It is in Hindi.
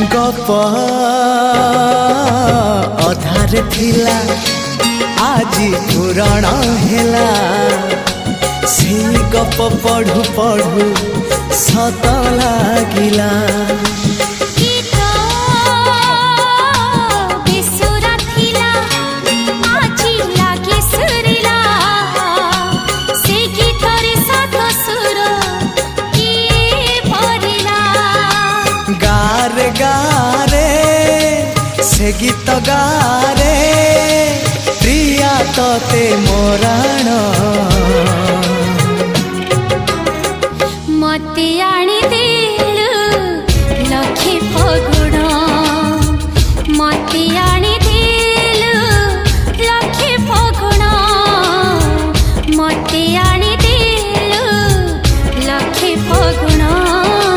गप अधार थिला आजी पुराण हेला से गप पढ़ु पढ़ु सत लागिला से गीत गारे प्रिया तोते मोराण मते आणी